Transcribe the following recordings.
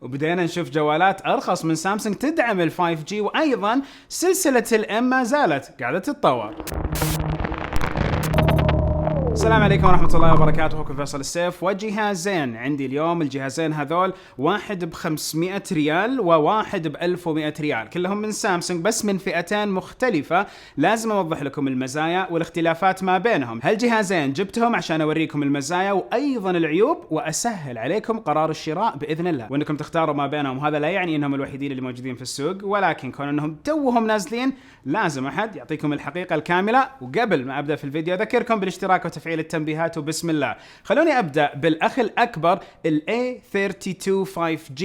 وبدينا نشوف جوالات ارخص من سامسونج تدعم ال 5G، وايضا سلسلة الام ما زالت قاعدة تتطور. السلام عليكم ورحمة الله وبركاته، أخوكم فيصل السيف. وجهازين عندي اليوم، الجهازين هذول واحد ب500 ريال وواحد ب1100 ريال، كلهم من سامسونج بس من فئتين مختلفة. لازم أوضح لكم المزايا والاختلافات ما بينهم. هالجهازين جبتهم عشان أوريكم المزايا وأيضا العيوب وأسهل عليكم قرار الشراء بإذن الله، وأنكم تختاروا ما بينهم. وهذا لا يعني أنهم الوحيدين اللي موجودين في السوق، ولكن كون أنهم توهم نازلين لازم أحد يعطيكم الحقيقة الكاملة. وقبل ما أبدأ في الفيديو أذكركم بالاشتراك وتفعيل التنبيهات، وبسم الله. خلوني أبدأ بالأخ الأكبر، ال A32 5G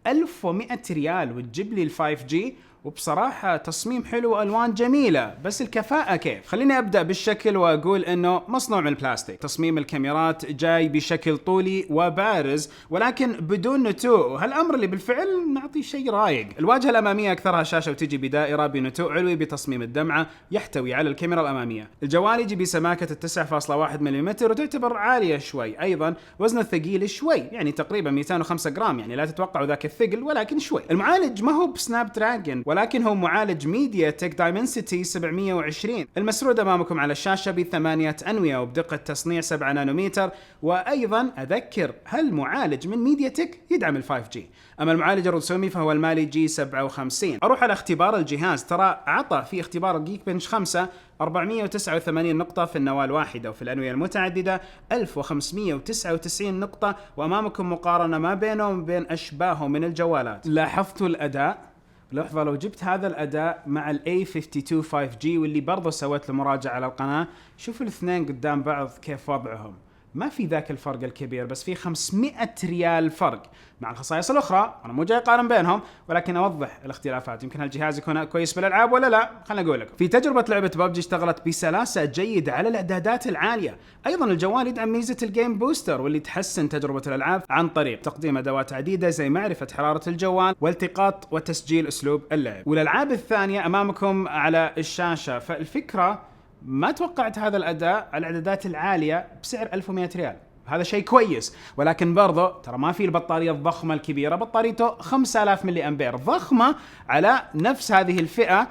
1100 ريال وتجيب لي ال 5G، وبصراحة تصميم حلو وألوان جميلة، بس الكفاءة كيف؟ خليني أبدأ بالشكل وأقول إنه مصنوع من البلاستيك. تصميم الكاميرات جاي بشكل طولي وبارز ولكن بدون نتوء، هالأمر اللي بالفعل نعطي شيء رايق. الواجهة الأمامية أكثرها شاشة وتجي بدائرة بنتوء علوي بتصميم الدمعة، يحتوي على الكاميرا الأمامية. الجوال يجي بسماكة 9.1 ملم وتعتبر عالية شوي. أيضا وزنه ثقيل شوي، يعني تقريبا 205 جرام، يعني لا تتوقعوا ذاك الثقل ولكن شوي. المعالج ما هو بسناب دراجون ولكن هو معالج ميديا تك دايمنسيتي 720. المسرود امامكم على الشاشه ب8 انويه وبدقه تصنيع 7 نانومتر. وايضا اذكر هالمعالج من ميديا تك يدعم ال 5G. اما المعالج الرسومي فهو المالي جي 57. اروح على اختبار الجهاز، ترى عطى في اختبار الجيك بنش 5 489 نقطة في النواة الواحدة، وفي الأنوية المتعددة 1599 نقطة. وأمامكم مقارنة ما بينه وبين أشباهه من الجوالات. لاحظتوا الأداء؟ لحظة، لو جبت هذا الأداء مع ال A52 5G واللي برضو سويت له مراجعة على القناة، شوفوا الاثنين قدام بعض كيف وضعهم. ما في ذاك الفرق الكبير، بس في 500 ريال فرق. مع الخصائص الأخرى أنا مو جاي أقارن بينهم، ولكن أوضح الاختلافات. يمكن هالجهاز يكون كويس بالألعاب ولا لا؟ خلنا أقول لكم. في تجربة لعبة ببجي اشتغلت بسلاسة جيدة على الإعدادات العالية. أيضا الجوال يدعم ميزة الجيم بوستر، واللي تحسن تجربة الألعاب عن طريق تقديم أدوات عديدة زي معرفة حرارة الجوال والتقاط وتسجيل أسلوب اللعب. والألعاب الثانية أمامكم على الشاشة. فالفكرة ما توقعت هذا الأداء على الإعدادات العالية بسعر 1100 ريال. هذا شيء كويس، ولكن برضه ترى ما في البطارية الضخمة الكبيرة. بطاريته 5000 ملي أمبير، ضخمة على نفس هذه الفئة،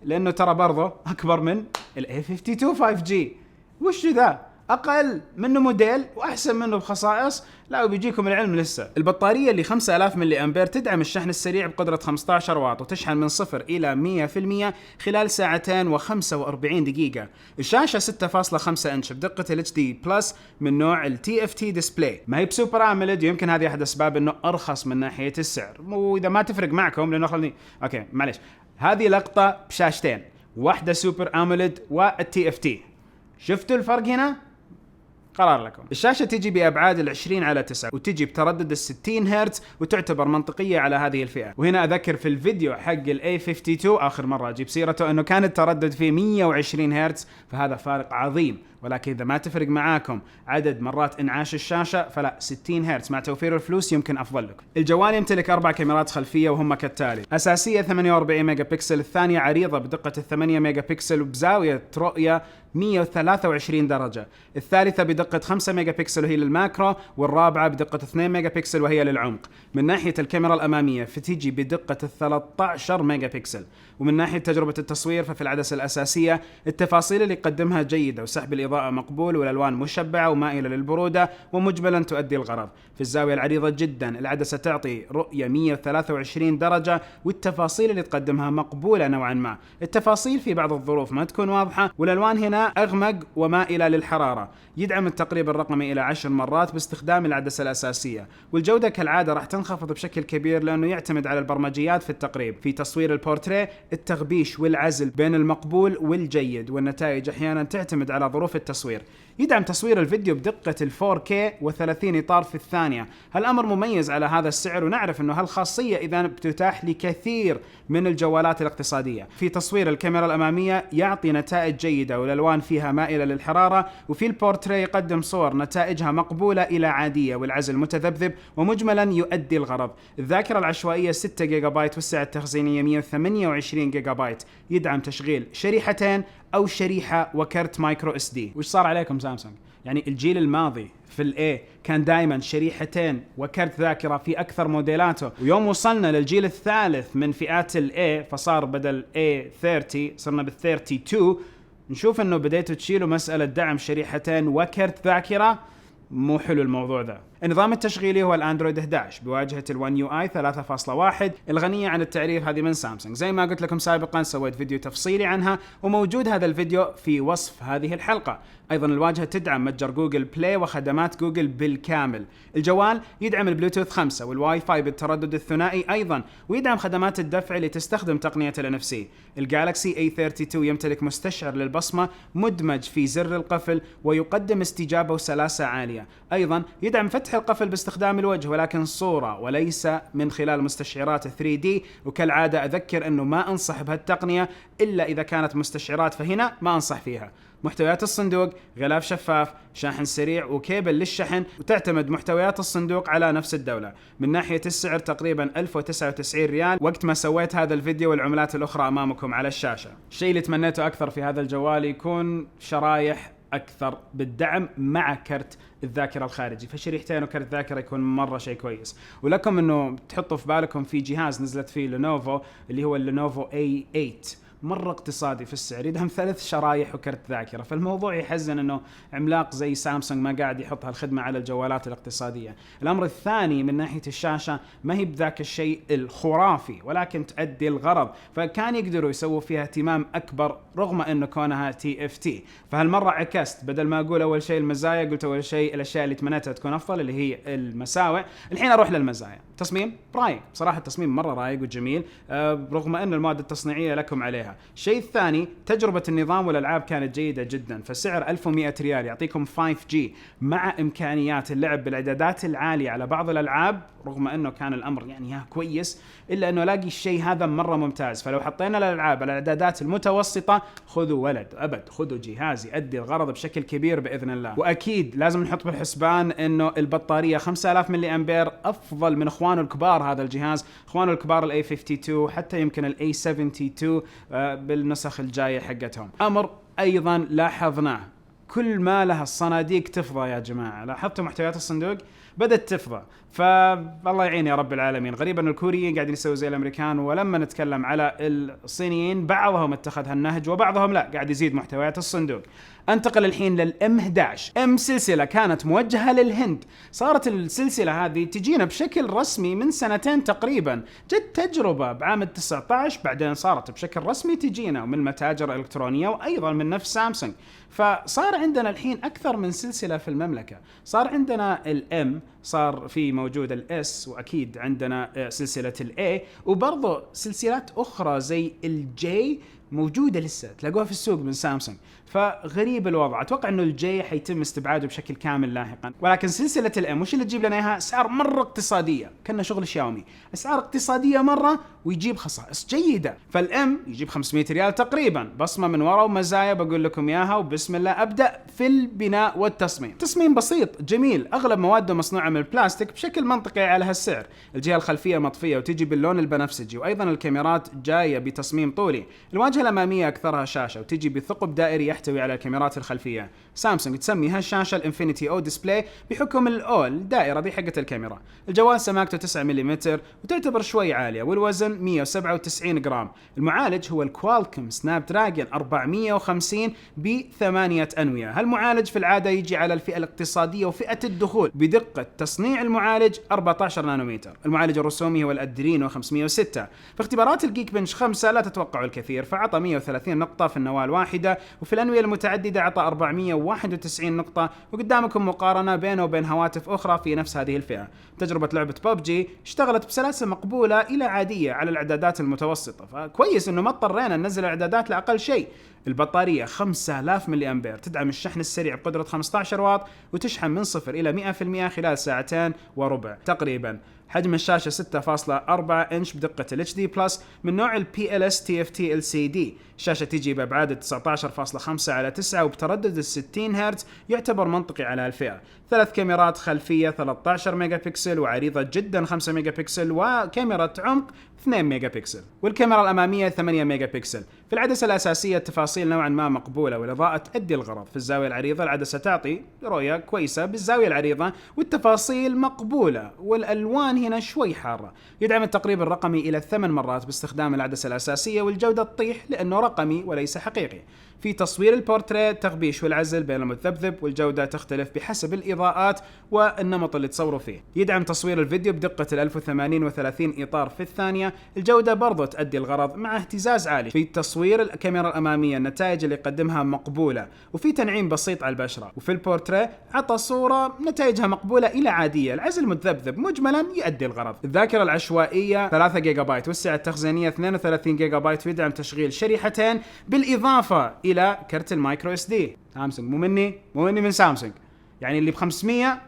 لأنه ترى برضه أكبر من ال A52 5G. وش ذا؟ أقل منه موديل وأحسن منه بخصائص. لا، وبيجيكم العلم لسه. البطارية اللي 5000 ملي أمبير تدعم الشحن السريع بقدرة 15 واط، وتشحن من 0 إلى 100% خلال 2 و45 دقيقة. الشاشة 6.5 إنش بدقة ال HD Plus من نوع ال TFT ديسبلاي، ما هي بسوبر AMOLED، ويمكن هذه أحد أسباب إنه أرخص من ناحية السعر. وإذا ما تفرق معكم لأنه خلني أوكي معليش، هذه لقطة بشاشتين، واحدة سوبر AMOLED والTFT. شفتوا الفرق هنا؟ قرار لكم. الشاشة تجي بأبعاد 20:9 وتجي بتردد 60 هرتز، وتعتبر منطقية على هذه الفئة. وهنا أذكر في الفيديو حق ال A52 آخر مرة أجيب سيرته أنه كان التردد فيه 120 هرتز، فهذا فارق عظيم. ولكن إذا ما تفرق معاكم عدد مرات إنعاش الشاشة فلا، 60 هرتز مع توفير الفلوس يمكن أفضل لكم. الجوال يمتلك 4 كاميرات خلفية وهم كالتالي: أساسية 48 ميجا بكسل، الثانية عريضة بدقة 8 ميجا بكسل وبزاوية رؤية 123 درجة، الثالثة بدقة 5 ميجا بكسل وهي للماكرو، والرابعة بدقة 2 ميجا بكسل وهي للعمق. من ناحية الكاميرا الأمامية فتيجي بدقة 13 ميجا بكسل. ومن ناحية تجربة التصوير ففي العدسة الأساسية التفاصيل اللي قدمها جيدة، وسحب الإضاءة مقبول، والألوان مشبعة ومائلة للبرودة، ومجملا تؤدي الغرض. في الزاوية العريضة جدا العدسة تعطي رؤية 123 درجة، والتفاصيل اللي تقدمها مقبولة نوعا ما. التفاصيل في بعض الظروف ما تكون واضحة، والألوان هنا أغمق ومائلة للحرارة. يدعم التقريب الرقمي إلى 10 مرات باستخدام العدسة الأساسية. والجودة كالعادة راح تنخفض بشكل كبير لأنه يعتمد على البرمجيات في التقريب. في تصوير البورتريه التغبيش والعزل بين المقبول والجيد، والنتائج أحيانا تعتمد على ظروف التصوير. يدعم تصوير الفيديو بدقة ال 4K و30 إطار في الثانية. هالأمر مميز على هذا السعر، ونعرف أنه هالخاصية إذا بتتاح لكثير من الجوالات الاقتصادية. في تصوير الكاميرا الأمامية يعطي نتائج جيدة والألوان فيها مائلة للحرارة، وفي البورتريه يقدم صور نتائجها مقبولة إلى عادية والعزل متذبذب، ومجملا يؤدي الغرض. الذاكرة العشوائية 6 جيجا بايت والسعة التخزينية 128 جيجا بايت. يدعم تشغيل شريحتين أو شريحة وكرت مايكرو SD. وش صار عليكم سامسونج؟ يعني الجيل الماضي في الاي كان دائما شريحتين وكرت ذاكرة في أكثر موديلاته، ويوم وصلنا للجيل الثالث من فئات الاي فصار بدل A30 صرنا بال32، نشوف انه بديتوا تشيلوا مسألة دعم شريحتين وكرت ذاكرة. مو حلو الموضوع ذا. النظام التشغيلي هو الاندرويد 11 بواجهة الون يو اي 3.1 الغنية عن التعريف، هذه من سامسونج. زي ما قلت لكم سابقا سويت فيديو تفصيلي عنها وموجود هذا الفيديو في وصف هذه الحلقة. ايضا الواجهة تدعم متجر جوجل بلاي وخدمات جوجل بالكامل. الجوال يدعم البلوتوث 5 والواي فاي بالتردد الثنائي ايضا، ويدعم خدمات الدفع اللي تستخدم تقنية NFC. الجالكسي A32 يمتلك مستشعر للبصمة مدمج في زر القفل ويقدم استجابة وسلاسة عالية. ايضا يدعم فتح القفل باستخدام الوجه ولكن صورة وليس من خلال مستشعرات 3D، وكالعادة أذكر أنه ما أنصح بهالتقنية إلا إذا كانت مستشعرات، فهنا ما أنصح فيها. محتويات الصندوق غلاف شفاف، شاحن سريع وكيبل للشحن، وتعتمد محتويات الصندوق على نفس الدولة. من ناحية السعر تقريبا 1099 ريال وقت ما سويت هذا الفيديو، والعملات الأخرى أمامكم على الشاشة. الشيء اللي تمنيته أكثر في هذا الجوال يكون شرايح أكثر بالدعم مع كرت الذاكرة الخارجي، فشريحتين وكرت ذاكرة يكون مرة شيء كويس. ولكم إنه تحطوا في بالكم في جهاز نزلت فيه لينوفو اللي هو اللينوفو A8 مرة اقتصادي في السعر، يدعم 3 شرايح وكرت ذاكرة، فالموضوع يحزن انه عملاق زي سامسونج ما قاعد يحط هالخدمة على الجوالات الاقتصادية. الامر الثاني من ناحية الشاشة ما هي بذاك الشيء الخرافي ولكن تؤدي الغرض، فكان يقدروا يسووا فيها اهتمام اكبر رغم انه كونها TFT. فهالمرة عكست، بدل ما اقول اول شيء المزايا قلت اول شيء الاشياء اللي تمنيتها تكون افضل اللي هي المساوئ. الحين اروح للمزايا. تصميم رايق بصراحة، التصميم مرة رايق وجميل رغم ان المواد التصنيعية لكم عليها. الشيء الثاني تجربة النظام والألعاب كانت جيدة جدا، فسعر 1100 ريال يعطيكم 5G مع إمكانيات اللعب بالإعدادات العالية على بعض الألعاب، رغم أنه كان الأمر يعني كويس إلا أنه لاقي الشيء هذا مرة ممتاز. فلو حطينا الألعاب على الإعدادات المتوسطة خذوا ولد أبد، خذوا جهاز يؤدي الغرض بشكل كبير بإذن الله. وأكيد لازم نحط بالحسبان أنه البطارية 5000 ملي أمبير أفضل من إخوانه الكبار. هذا الجهاز إخوانه الكبار ال A52 حتى يمكن ال A72 بالنسخ الجاية حقتهم. أمر أيضا لاحظناه، كل ما لها الصناديق تفضى يا جماعة. لاحظتوا محتويات الصندوق بدأت تفضى، فالله يعين يا رب العالمين. غريبا أن الكوريين قاعدين يسووا زي الأمريكان، ولما نتكلم على الصينيين بعضهم اتخذ هالنهج وبعضهم لا، قاعد يزيد محتويات الصندوق. انتقل الحين للM 11. M سلسلة كانت موجهة للهند، صارت السلسلة هذه تجينا بشكل رسمي من سنتين تقريبا، جت تجربة بعام 19 بعدين صارت بشكل رسمي تجينا من المتاجر الإلكترونية وأيضا من نفس سامسونج. فصار عندنا الحين أكثر من سلسلة في المملكة. صار عندنا الM، صار في موجود الS، وأكيد عندنا سلسلة الA، وبرضه سلسلات أخرى زي الJ موجودة لسه تلاقوها في السوق من سامسونج. فغريب الوضع، اتوقع انه الجي حيتم استبعاده بشكل كامل لاحقا. ولكن سلسله الام وش اللي تجيب لنا اياها؟ اسعار مره اقتصاديه، كنا شغل شاومي، اسعار اقتصاديه مره ويجيب خصائص جيده. فالام يجيب 500 ريال تقريبا، بصمه من ورا ومزايا بقول لكم اياها، وبسم الله ابدا في البناء والتصميم. تصميم بسيط جميل، اغلب مواده مصنوعه من البلاستيك بشكل منطقي على هالسعر. الجهه الخلفيه مطفيه وتجي باللون البنفسجي، وايضا الكاميرات جايه بتصميم طولي. الواجهه الاماميه اكثرها شاشه وتجي بثقب دائري يحتوي على الكاميرات الخلفيه. سامسونج تسمي هالشاشه الانفينيتي او ديسبلاي بحكم الاو الدائره دي حقه الكاميرا. الجوال سماكته 9 ملم وتعتبر شوي عاليه، والوزن 197 جرام. المعالج هو الكوالكوم سناب دراجون 450 ب8 انويه. هالمعالج في العاده يجي على الفئه الاقتصاديه وفئه الدخول بدقه تصنيع المعالج 14 نانومتر. المعالج الرسومي هو الادرينو 506. في اختبارات الجيك بنش 5 لا تتوقعوا الكثير، فعطى 130 نقطه في النواه الواحده، وفي الأنوية المتعددة عطى 491 نقطة. وقدامكم مقارنة بينه وبين هواتف أخرى في نفس هذه الفئة. تجربة لعبة ببجي اشتغلت بسلاسة مقبولة إلى عادية على الإعدادات المتوسطة، فكويس إنه ما اضطرينا ننزل إعدادات لأقل شيء. البطارية 5000 ملي أمبير، تدعم الشحن السريع بقدرة 15 واط، وتشحن من 0 إلى 100% خلال 2.25 تقريبا. حجم الشاشة 6.4 إنش بدقة HD+ من نوع PLS TFT LCD. الشاشة تيجي بأبعاد 19.5/9 وبتردد 60 هرتز، يعتبر منطقي على الفئة. 3 كاميرات خلفية 13 ميجا بكسل وعريضة جدا 5 ميجا بكسل، وكاميرا عمق 2 ميجا بكسل، والكاميرا الأمامية 8 ميجا بكسل. في العدسة الأساسية التفاصيل نوعا ما مقبولة والإضاءة تؤدي الغرض. في الزاوية العريضة العدسة تعطي رؤية كويسة بالزاوية العريضة والتفاصيل مقبولة والألوان هنا شوي حارة. يدعم التقريب الرقمي إلى 8 مرات باستخدام العدسة الأساسية والجودة تطيح لأنه رقمي وليس حقيقي. في تصوير البورتريه تغبيش والعزل بين المتذبذب والجودة تختلف بحسب الإضاءات والنمط اللي تصوروا فيه. يدعم تصوير الفيديو بدقة 1080 و30 إطار في الثانية. الجودة برضو تؤدي الغرض مع اهتزاز عالي. في تصوير الكاميرا الأمامية النتائج اللي يقدمها مقبولة وفي تنعيم بسيط على البشرة. وفي البورتريه عطى صورة نتائجها مقبولة إلى عادية. العزل متذبذب مجملا يؤدي الغرض. الذاكرة العشوائية 3 جيجا بايت والسعة التخزينية 32 جيجا بايت ويدعم تشغيل شريحتين بالإضافة إلى كرت المايكرو اس دي. سامسونج مو مني من سامسونج، يعني اللي ب500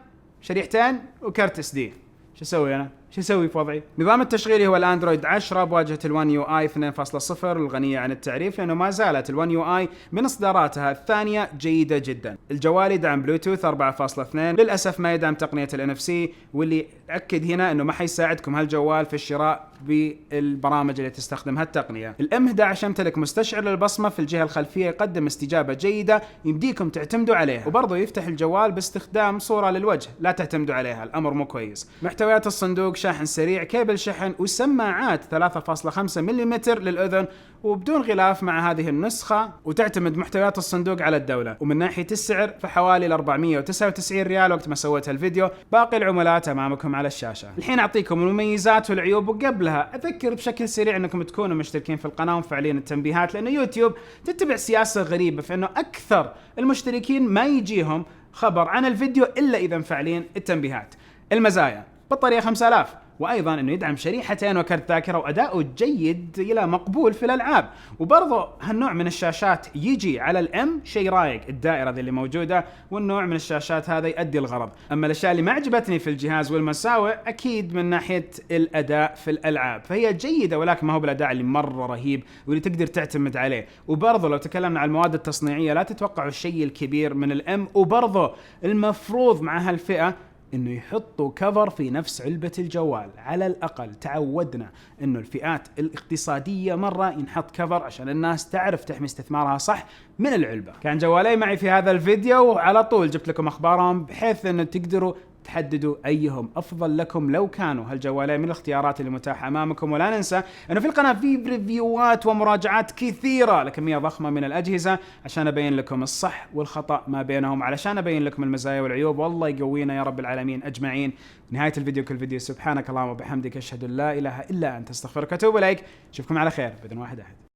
شريحتين وكرت اس دي. شو اسوي انا؟ شو اسوي في وضعي؟ نظام التشغيلي هو الاندرويد 10 بواجهة ال1 يو اي 2.0 الغنية عن التعريف لانه ما زالت ال1 يو اي من اصداراتها الثانية جيدة جدا. الجوال يدعم بلوتوث 4.2، للاسف ما يدعم تقنية NFC، واللي اكد هنا انه ما حيساعدكم هالجوال في الشراء بالبرامج اللي تستخدم هالتقنية. الM11 يمتلك مستشعر للبصمة في الجهة الخلفية يقدم استجابة جيدة يمديكم تعتمدوا عليها، وبرضه يفتح الجوال باستخدام صورة للوجه، لا تعتمدوا عليها، الامر مو كويس. محتويات الصندوق شاحن سريع، كيبل شحن، وسماعات 3.5 ملم للأذن وبدون غلاف مع هذه النسخة. وتعتمد محتويات الصندوق على الدولة. ومن ناحية السعر فحوالي 499 ريال وقت ما سويت هالفيديو. باقي العملات أمامكم على الشاشة. الحين أعطيكم المميزات والعيوب، وقبلها أذكر بشكل سريع أنكم تكونوا مشتركين في القناة ومفعلين التنبيهات، لأن يوتيوب تتبع سياسة غريبة في أنه أكثر المشتركين ما يجيهم خبر عن الفيديو إلا إذا مفعلين التنبيهات. المزايا: بطارية 5000، وايضا انه يدعم شريحتين وكرت ذاكره، واداؤه جيد الى مقبول في الالعاب. وبرضه هالنوع من الشاشات يجي على الام شيء رايق، الدائره ذي اللي موجوده، والنوع من الشاشات هذا يؤدي الغرض. اما الاشياء اللي ما عجبتني في الجهاز والمساوئ اكيد من ناحيه الاداء في الالعاب، فهي جيده ولكن ما هو بالاداء اللي مره رهيب واللي تقدر تعتمد عليه. وبرضه لو تكلمنا عن المواد التصنيعيه لا تتوقعوا الشيء الكبير من الام. وبرضه المفروض مع هالفئه انه يحطوا كفر في نفس علبة الجوال، على الاقل تعودنا انه الفئات الاقتصادية مرة ينحط كفر عشان الناس تعرف تحمي استثمارها صح من العلبة. كان جوالي معي في هذا الفيديو وعلى طول جبت لكم اخبارهم بحيث انه تقدروا تحددوا ايهم افضل لكم لو كانوا هالجوالين من الاختيارات اللي متاحه امامكم. ولا ننسى انه في القناه في ريفيوات ومراجعات كثيره لكميه ضخمه من الاجهزه عشان ابين لكم الصح والخطا ما بينهم، علشان ابين لكم المزايا والعيوب. والله يقوينا يا رب العالمين اجمعين. نهايه الفيديو كل فيديو سبحانك اللهم وبحمدك اشهد ان لا اله الا انت استغفرك واتوب اليك. اشوفكم على خير باذن واحد احد.